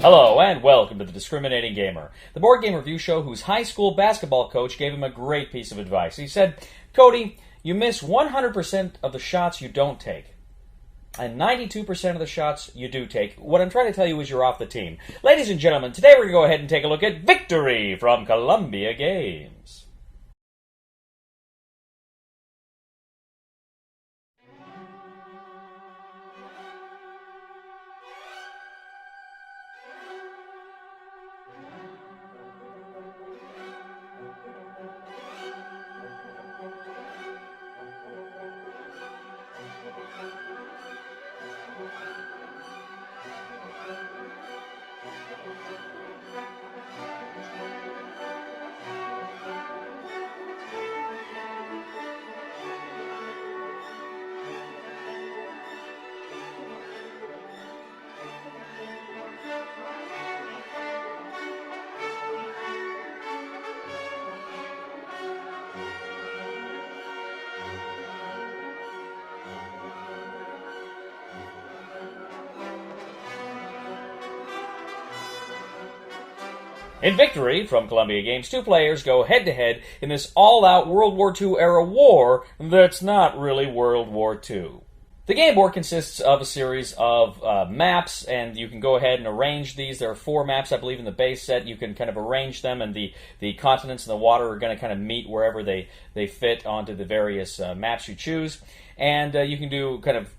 Hello and welcome to The Discriminating Gamer, the board game review show whose high school basketball coach gave him a great piece of advice. He said, Cody, you miss 100% of the shots you don't take, and 92% of the shots you do take. What I'm trying to tell you is you're off the team. Ladies and gentlemen, today we're going to go ahead and take a look at Victory from Columbia Games. In Victory from Columbia Games, two players go head-to-head in this all-out World War II-era war that's not really World War II. The game board consists of a series of maps, and you can go ahead and arrange these. There are 4 maps, I believe, in the base set. You can kind of arrange them, and the continents and the water are going to kind of meet wherever they fit onto the various maps you choose. And you can do kind of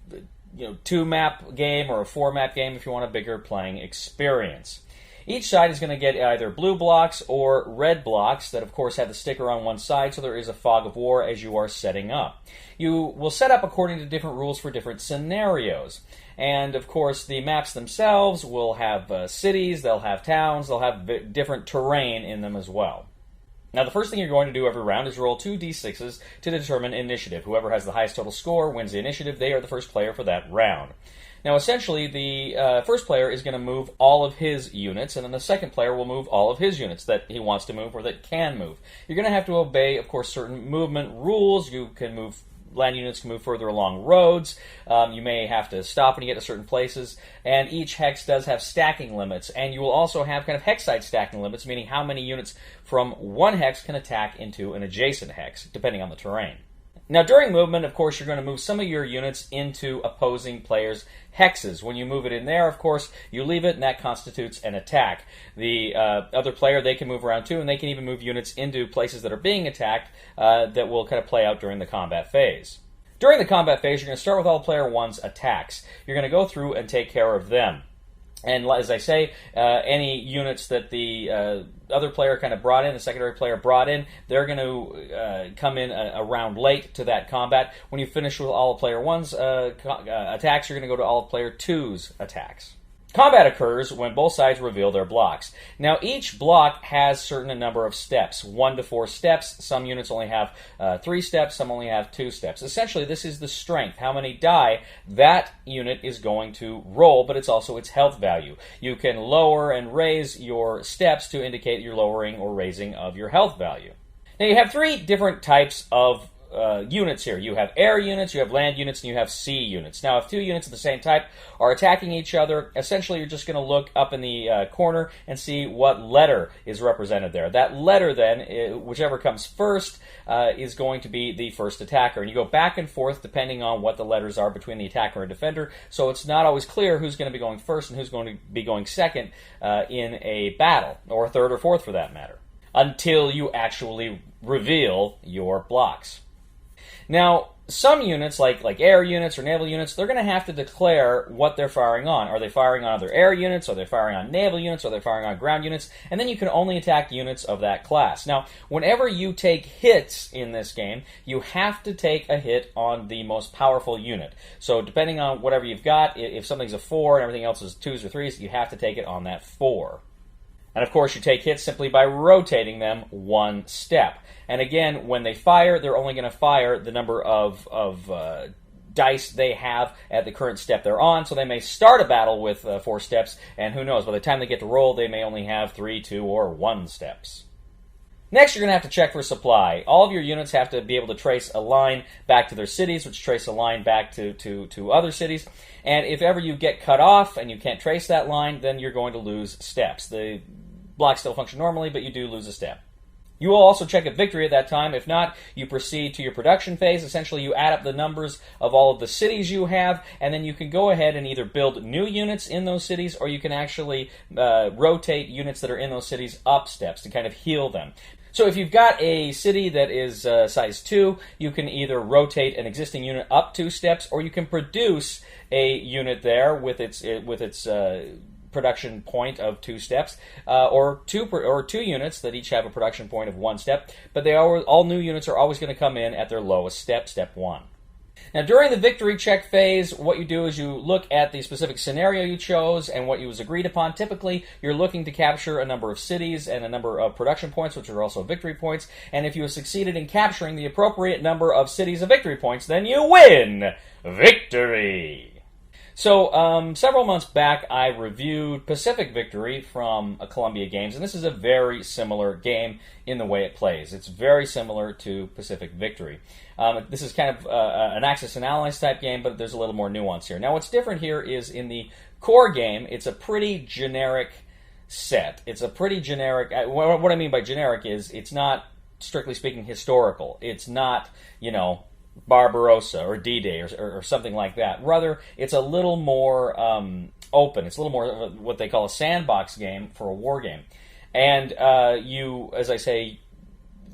2-map game or a 4-map game if you want a bigger playing experience. Each side is going to get either blue blocks or red blocks that, of course, have the sticker on one side, so there is a fog of war as you are setting up. You will set up according to different rules for different scenarios. And, of course, the maps themselves will have cities, they'll have towns, they'll have different terrain in them as well. Now, the first thing you're going to do every round is roll 2 d6s to determine initiative. Whoever has the highest total score wins the initiative. They are the first player for that round. Now, essentially, the first player is going to move all of his units, and then the second player will move all of his units that he wants to move or that can move. You're going to have to obey, of course, certain movement rules. You can move, land units can move further along roads. You may have to stop when you get to certain places, and each hex does have stacking limits, and you will also have kind of hex side stacking limits, meaning how many units from one hex can attack into an adjacent hex, depending on the terrain. Now, during movement, of course, you're going to move some of your units into opposing players' hexes. When you move it in there, of course, you leave it, and that constitutes an attack. The other player, they can move around too, and they can even move units into places that are being attacked that will kind of play out during the combat phase. During the combat phase, you're going to start with all player 1's attacks. You're going to go through and take care of them. And as I say, any units that the other player kind of brought in, the secondary player brought in, they're going to come in a round late to that combat. When you finish with all of player 1's attacks, you're going to go to all of player 2's attacks. Combat occurs when both sides reveal their blocks. Now, each block has a certain number of steps, 1 to 4 steps. Some units only have 3 steps, some only have 2 steps. Essentially, this is the strength, how many die that unit is going to roll, but it's also its health value. You can lower and raise your steps to indicate your lowering or raising of your health value. Now, you have 3 different types of units here. You have air units, you have land units, and you have sea units. Now, if 2 units of the same type are attacking each other, essentially you're just going to look up in the corner and see what letter is represented there. That letter then, whichever comes first, is going to be the first attacker. And you go back and forth depending on what the letters are between the attacker and defender, so it's not always clear who's going to be going first and who's going to be going second in a battle, or third or fourth for that matter, until you actually reveal your blocks. Now, some units, like air units or naval units, they're going to have to declare what they're firing on. Are they firing on other air units? Are they firing on naval units? Are they firing on ground units? And then you can only attack units of that class. Now, whenever you take hits in this game, you have to take a hit on the most powerful unit. So depending on whatever you've got, if something's a 4 and everything else is 2s or 3s, you have to take it on that 4. And of course, you take hits simply by rotating them 1 step. And again, when they fire, they're only going to fire the number of dice they have at the current step they're on. So they may start a battle with 4 steps, and who knows, by the time they get to roll, they may only have 3, 2, or 1 steps. Next, you're going to have to check for supply. All of your units have to be able to trace a line back to their cities, which trace a line back to other cities. And if ever you get cut off and you can't trace that line, then you're going to lose steps. The blocks still function normally, but you do lose a step. You will also check a victory at that time. If not, you proceed to your production phase. Essentially, you add up the numbers of all of the cities you have, and then you can go ahead and either build new units in those cities, or you can actually rotate units that are in those cities up steps to kind of heal them. So if you've got a city that is size 2, you can either rotate an existing unit up 2 steps, or you can produce a unit there with its production point of 2 steps, or two units that each have a production point of 1 step. But all new units are always going to come in at their lowest step, step 1. Now, during the victory check phase, what you do is you look at the specific scenario you chose and what you was agreed upon. Typically, you're looking to capture a number of cities and a number of production points, which are also victory points. And if you have succeeded in capturing the appropriate number of cities of victory points, then you win victory. So, several months back, I reviewed Pacific Victory from Columbia Games, and this is a very similar game in the way it plays. It's very similar to Pacific Victory. This is kind of an Axis and Allies type game, but there's a little more nuance here. Now, what's different here is in the core game, it's a pretty generic set. It's a pretty generic... What I mean by generic is it's not, strictly speaking, historical. It's not, Barbarossa or D-Day or something like that. Rather, it's a little more open. It's a little more of what they call a sandbox game for a war game. And you, as I say,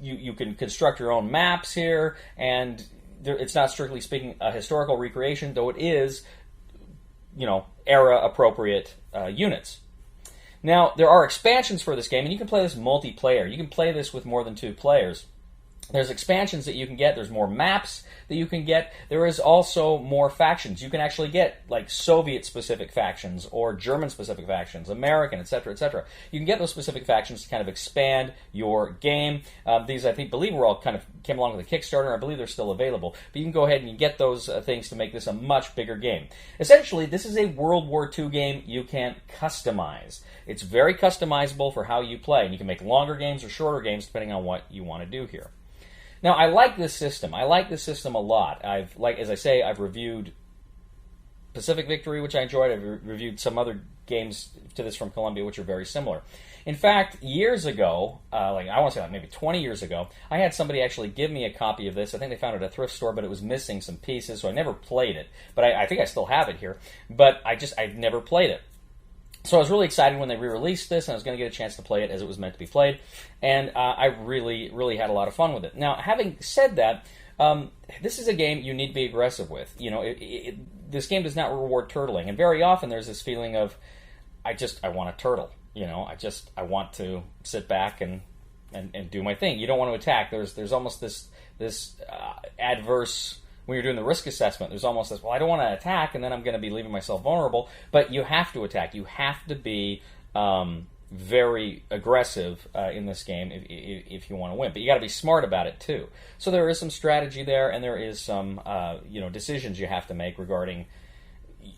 you can construct your own maps here, and it's not strictly speaking a historical recreation, though it is, era-appropriate units. Now, there are expansions for this game, and you can play this multiplayer. You can play this with more than 2 players. There's expansions that you can get. There's more maps that you can get. There is also more factions. You can actually get like Soviet-specific factions or German-specific factions, American, etc., etc. You can get those specific factions to kind of expand your game. These, I believe, were all kind of came along with a Kickstarter. I believe they're still available. But you can go ahead and get those things to make this a much bigger game. Essentially, this is a World War II game you can customize. It's very customizable for how you play, and you can make longer games or shorter games depending on what you want to do here. Now, I like this system. I like this system a lot. I've reviewed Pacific Victory, which I enjoyed. I've reviewed some other games to this from Columbia, which are very similar. In fact, years ago, I want to say maybe 20 years ago, I had somebody actually give me a copy of this. I think they found it at a thrift store, but it was missing some pieces, so I never played it. But I think I still have it here. But I've never played it. So I was really excited when they re-released this, and I was going to get a chance to play it as it was meant to be played, and I really, really had a lot of fun with it. Now, having said that, this is a game you need to be aggressive with. This game does not reward turtling, and very often there's this feeling of, I want to turtle. I want to sit back and do my thing. You don't want to attack. There's almost this adverse... When you're doing the risk assessment, there's almost this, I don't want to attack, and then I'm going to be leaving myself vulnerable. But you have to attack. You have to be very aggressive in this game if you want to win. But you got to be smart about it too. So there is some strategy there, and there is some decisions you have to make regarding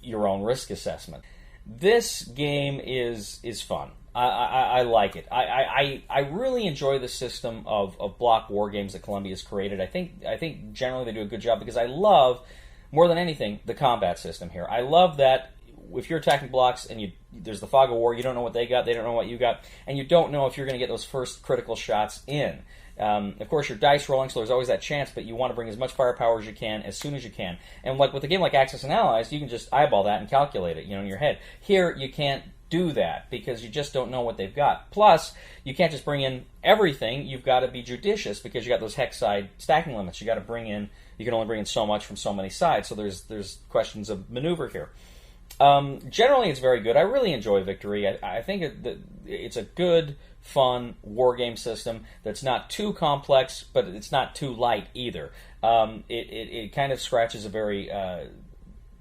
your own risk assessment. This game is fun. I like it. I really enjoy the system of block war games that Columbia has created. I think generally they do a good job because I love, more than anything, the combat system here. I love that if you're attacking blocks and there's the fog of war, you don't know what they got, they don't know what you got, and you don't know if you're going to get those first critical shots in. Of course, you're dice rolling, so there's always that chance, but you want to bring as much firepower as you can, as soon as you can. And with a game like Axis and Allies, you can just eyeball that and calculate it, in your head. Here, you can't do that because you just don't know what they've got. Plus, you can't just bring in everything. You've got to be judicious because you got those hex side stacking limits. You can only bring in so much from so many sides. So there's questions of maneuver here. Generally, it's very good. I really enjoy Victory. I think it's a good, fun war game system that's not too complex, but it's not too light either. It kind of scratches a very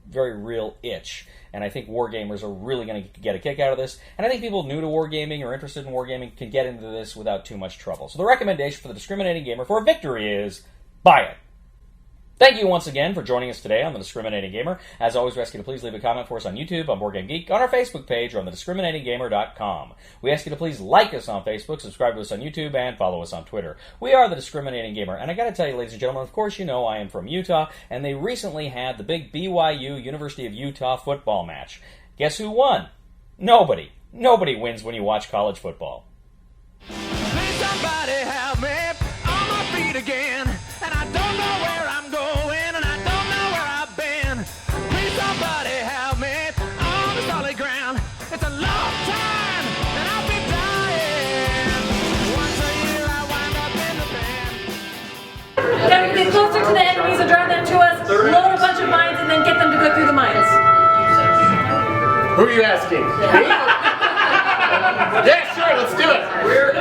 real itch, and I think wargamers are really going to get a kick out of this, and I think people new to wargaming or interested in wargaming can get into this without too much trouble. So the recommendation for the discriminating gamer for Victory is buy it. Thank you once again for joining us today on The Discriminating Gamer. As always, we ask you to please leave a comment for us on YouTube, on Board Game Geek, on our Facebook page, or on thediscriminatinggamer.com. We ask you to please like us on Facebook, subscribe to us on YouTube, and follow us on Twitter. We are The Discriminating Gamer, and I gotta tell you, ladies and gentlemen, of course you know I am from Utah, and they recently had the big BYU, University of Utah football match. Guess who won? Nobody. Nobody wins when you watch college football. Please somebody help me on my feet again, and I don't know where I'm going, and I don't know where I've been. Please somebody help me on the solid ground. It's a long time, and I'll be dying. Once a year I wind up in the band. Then we get closer to the enemies and drive them to us, load a bunch of mines, and then get them to go through the mines. Who are you asking? Me?